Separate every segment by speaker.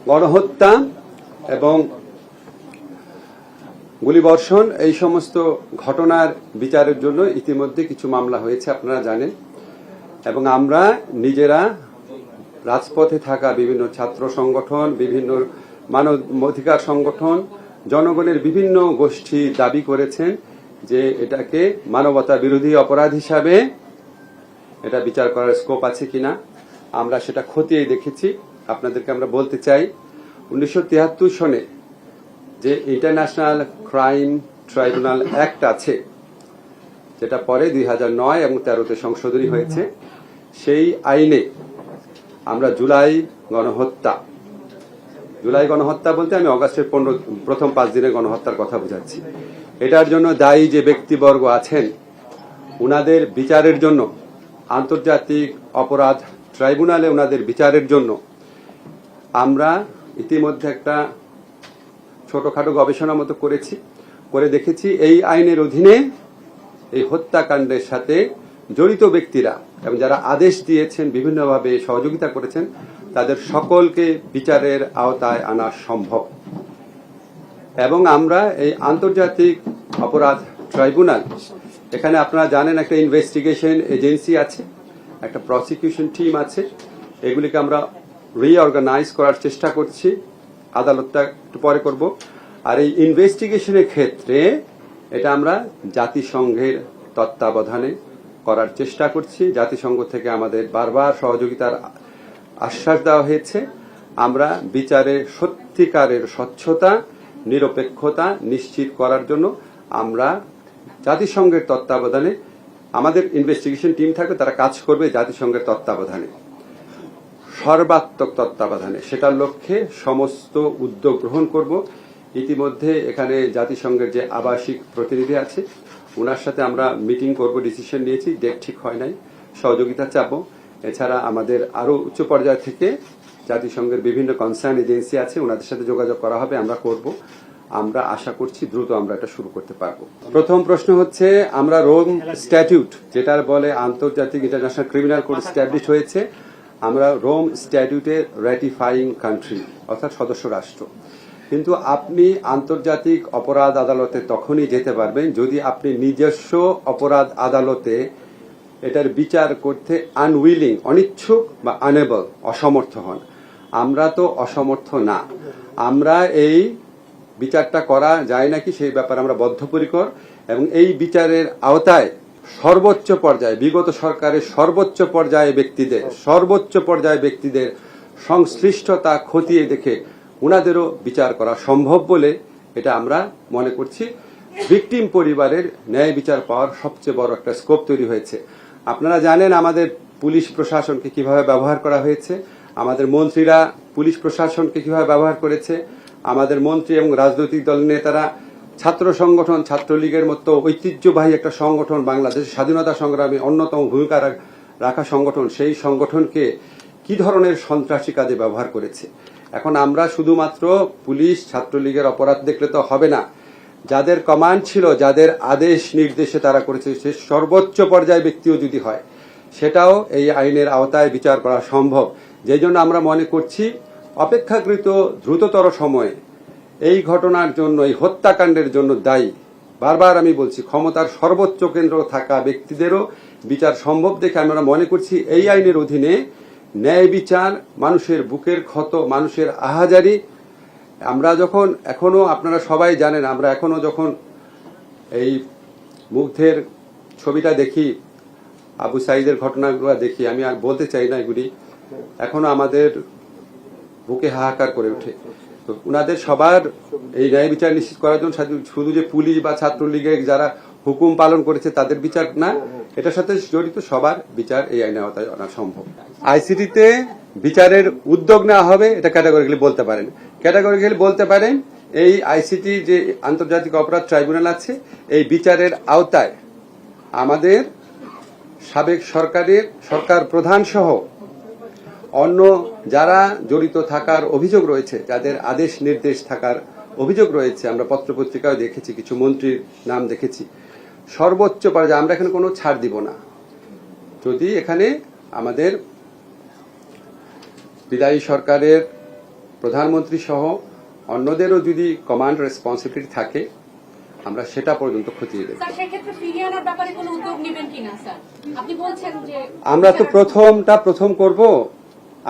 Speaker 1: গণহত্যা এবং গুলিবর্ষণ এই সমস্ত ঘটনার বিচারের জন্য ইতিমধ্যে কিছু মামলা হয়েছে আপনারা জানেন, এবং আমরা নিজেরা রাজপথে থাকা বিভিন্ন ছাত্র সংগঠন, বিভিন্ন মানবাধিকার সংগঠন, জনগণের বিভিন্ন গোষ্ঠী দাবি করেছেন যে এটাকে মানবতা বিরোধী অপরাধ হিসাবে এটা বিচার করার স্কোপ আছে কিনা। আমরা সেটা খতিয়ে দেখেছি। আপনাদেরকে আমরা বলতে চাই 1973 সনে যে ইন্টারন্যাশনাল ক্রাইম ট্রাইব্যুনাল অ্যাক্ট আছে, যেটা পরে 2009 এবং 13তে সংশোধনী হয়েছে, সেই আইনে আমরা জুলাই গণহত্যা বলতে আমি অগাস্টের প্রথম 5 দিনের গণহত্যার কথা বোঝাচ্ছি। এটার জন্য দায়ী যে ব্যক্তিবর্গ আছেন উনাদের বিচারের জন্য আন্তর্জাতিক অপরাধ ট্রাইব্যুনালে উনাদের বিচারের জন্য আমরা ইতিমধ্যে একটা ছোটখাটো গবেষণা মতো করে দেখেছি এই আইনের অধীনে এই হত্যাকাণ্ডের সাথে জড়িত ব্যক্তিরা এবং যারা আদেশ দিয়েছেন, বিভিন্নভাবে সহযোগিতা করেছেন, তাদের সকলকে বিচারের আওতায় আনা সম্ভব। এবং আমরা এই আন্তর্জাতিক অপরাধ ট্রাইব্যুনাল, এখানে আপনারা জানেন একটা ইনভেস্টিগেশন এজেন্সি আছে, একটা প্রসিকিউশন টিম আছে, এগুলিকে আমরা রিঅর্গানাইজ করার চেষ্টা করছি। আদালতটা একটু পরে করব। আর এই ইনভেস্টিগেশনের ক্ষেত্রে এটা আমরা জাতিসংঘের তত্ত্বাবধানে করার চেষ্টা করছি। জাতিসংঘ থেকে আমাদের বারবার সহযোগিতার আশ্বাস দেওয়া হয়েছে। আমরা বিচারে সত্যিকারের স্বচ্ছতা, নিরপেক্ষতা নিশ্চিত করার জন্য আমরা জাতিসংঘের তত্ত্বাবধানে, আমাদের ইনভেস্টিগেশন টিম থাকবে, তারা কাজ করবে জাতিসংঘের তত্ত্বাবধানে, সর্বাত্মক তত্ত্বাবধানে। সেটার লক্ষ্যে সমস্ত উদ্যোগ গ্রহণ করব। ইতিমধ্যে এখানে জাতিসংঘের যে আবাসিক প্রতিনিধি আছে ওনার সাথে আমরা মিটিং করব, ডিসিশন নিয়েছি, ডেট ঠিক হয় নাই, সহযোগিতা চাবো। এছাড়া আমাদের আরো উচ্চ পর্যায় থেকে জাতিসংঘের বিভিন্ন কনসার্ন এজেন্সি আছে, ওনাদের সাথে যোগাযোগ করা হবে, আমরা করব। আমরা আশা করছি দ্রুত আমরা এটা শুরু করতে পারবো। প্রথম প্রশ্ন হচ্ছে, আমরা রোম স্ট্যাটিউট, যেটার বলে আন্তর্জাতিক ইন্টারন্যাশনাল ক্রিমিনাল কোড স্ট্যাবলিশ হয়েছে, আমরা রোম স্ট্যাটিউটের র্যাটিফাইং কান্ট্রি, অর্থাৎ সদস্য রাষ্ট্র। কিন্তু আপনি আন্তর্জাতিক অপরাধ আদালতে তখনই যেতে পারবেন যদি আপনি নিজস্ব অপরাধ আদালতে এটার বিচার করতে আনউইলিং, অনিচ্ছুক বা আনএবল, অসমর্থ হন। আমরা তো অসমর্থ না। আমরা এই বিচারটা করা যায় নাকি সেই ব্যাপারে আমরা বদ্ধপরিকর, এবং এই বিচারের আওতায় সর্বোচ্চ পর্যায়ে, বিগত সরকারের সর্বোচ্চ পর্যায়ে ব্যক্তিদের সংশ্লিষ্টতা খতিয়ে দেখে উনাদেরও বিচার করা সম্ভব বলে এটা আমরা মনে করছি। ভিকটিম পরিবারের ন্যায় বিচার পাওয়ার সবচেয়ে বড় একটা স্কোপ তৈরি হয়েছে। আপনারা জানেন আমাদের পুলিশ প্রশাসনকে কিভাবে ব্যবহার করা হয়েছে, আমাদের মন্ত্রীরা পুলিশ প্রশাসনকে কিভাবে ব্যবহার করেছে, আমাদের মন্ত্রী এবং রাজনৈতিক দল নেতারা ছাত্র সংগঠন, ছাত্রলীগের মতো ঐতিহ্যবাহী একটা সংগঠন, বাংলাদেশের স্বাধীনতা সংগ্রামে অন্যতম ভূমিকা রাখা সংগঠন, সেই সংগঠনকে কি ধরনের সন্ত্রাসী কাজে ব্যবহার করেছে। এখন আমরা শুধুমাত্র পুলিশ, ছাত্রলীগের অপরাধ দেখলে তো হবে না। যাদের কমান্ড ছিল, যাদের আদেশ নির্দেশে তারা করেছে, সে সর্বোচ্চ পর্যায়ে ব্যক্তিও যদি হয়, সেটাও এই আইনের আওতায় বিচার করা সম্ভব। যেই জন্য আমরা মনে করছি অপেক্ষাকৃত দ্রুততর সময়ে এই ঘটনার জন্য, এই হত্যাকাণ্ডের জন্য দায়ী, বারবার আমি বলছি, ক্ষমতার সর্বোচ্চ কেন্দ্র থাকা ব্যক্তিদেরও বিচার সম্ভব দেখে আমরা মনে করছি এই আইনের অধীনে ন্যায় বিচার, মানুষের বুকের ক্ষত, মানুষের আহাজারি। আমরা যখন এখনো, আপনারা সবাই জানেন, আমরা এখনো যখন এই মুগ্ধের ছবিটা দেখি, আবু সাইদের ঘটনাগুলো দেখি, আমি আর বলতে চাই না, এগুলি এখনো আমাদের বুকে হাহাকার করে ওঠে। তো উনাদের সবার এই ন্যায় বিচার নিশ্চিত করার জন্য শুধু যে পুলিশ বা ছাত্রলীগের যারা হুকুম পালন করেছে তাদের বিচার না, এটার সাথে জড়িত সবার বিচার এই আইনের আওতায় আনা সম্ভব। আইসিটিতে বিচারের উদ্যোগ নেওয়া হবে, এটা ক্যাটাগরিক্যালি বলতে পারেন। এই আইসিটি যে আন্তর্জাতিক অপরাধ ট্রাইব্যুনাল আছে, এই বিচারের আওতায় আমাদের সাবেক সরকার প্রধান সহ অন্য যারা জড়িত থাকার অভিযোগ রয়েছে, যাদের আদেশ নির্দেশ থাকার অভিযোগ রয়েছে, আমরা পত্রপত্রিকায় দেখেছি, কিছু মন্ত্রীর নাম দেখেছি, সর্বোচ্চ পর্যায়ে আমরা এখানে কোনো ছাড় দিব না। যদি এখানে আমাদের বিদায়ী সরকারের প্রধানমন্ত্রী সহ অন্যদেরও যদি কমান্ড রেসপন্সিবিলিটি থাকে আমরা সেটা পর্যন্ত খতিয়ে দেব।
Speaker 2: স্যার সেক্ষেত্রে ফিরিয়ে আনার ব্যাপারে কোনো উদ্যোগ নেবেন কিনা স্যার? আপনি বলছেন যে
Speaker 1: আমরা তো প্রথম করব।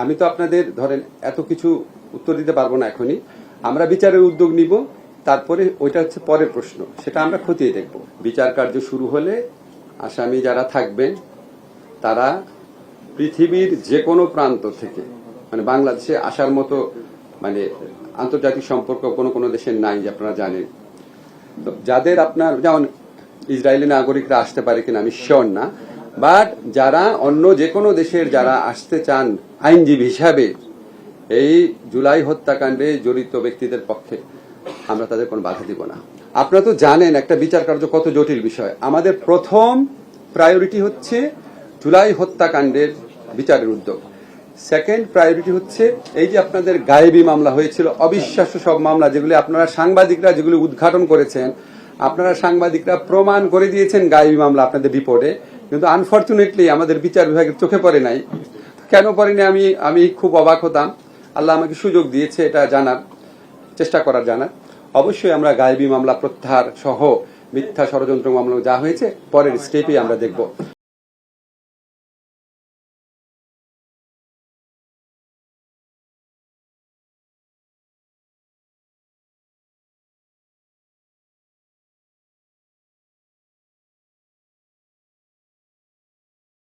Speaker 1: আমি তো আপনাদের ধরেন এত কিছু উত্তর দিতে পারবো না এখনই। আমরা বিচারের উদ্যোগ নিব, তারপরে ওইটা হচ্ছে পরের প্রশ্ন, সেটা আমরা খতিয়ে দেখব। বিচার কার্য শুরু হলে আসামি যারা থাকবেন তারা পৃথিবীর যে কোনো প্রান্ত থেকে, মানে বাংলাদেশে আসার মতো মানে আন্তর্জাতিক সম্পর্ক কোনো দেশের নাই, যে আপনারা জানেন। তো যাদের আপনার যেমন ইসরায়েলি নাগরিকরা আসতে পারে কিনা আমি শিওর না, বাট যারা অন্য যে কোনো দেশের যারা আসতে চান আইনজীবী হিসাবে এই জুলাই হত্যাকাণ্ডে জড়িত ব্যক্তিদের পক্ষে আমরা তাদের কোনো বাধা দিব না। আপনারা তো জানেন একটা বিচার কার্য কত জটিল বিষয়। আমাদের প্রথম প্রায়োরিটি হচ্ছে জুলাই হত্যাকাণ্ডের বিচারের উদ্যোগ। সেকেন্ড প্রায়োরিটি হচ্ছে এই যে আপনাদের গায়েবী মামলা হয়েছিল, অবিশ্বাস্য সব মামলা, যেগুলি আপনারা সাংবাদিকরা যেগুলি উদ্ঘাটন করেছেন, আপনারা সাংবাদিকরা প্রমাণ করে দিয়েছেন গায়েবী মামলা আপনাদের রিপোর্টে, কিন্তু আনফরচুনেটলি আমাদের বিচার বিভাগের চোখে পড়ে নাই। কেন পড়েনি আমি খুব অবাক হতাম। আল্লাহ আমাকে সুযোগ দিয়েছে এটা জানার, চেষ্টা করার জানার। অবশ্যই আমরা গায়েবী মামলা প্রত্যাহার সহ মিথ্যা ষড়যন্ত্র মামলা যা হয়েছে পরের স্টেপে আমরা দেখব।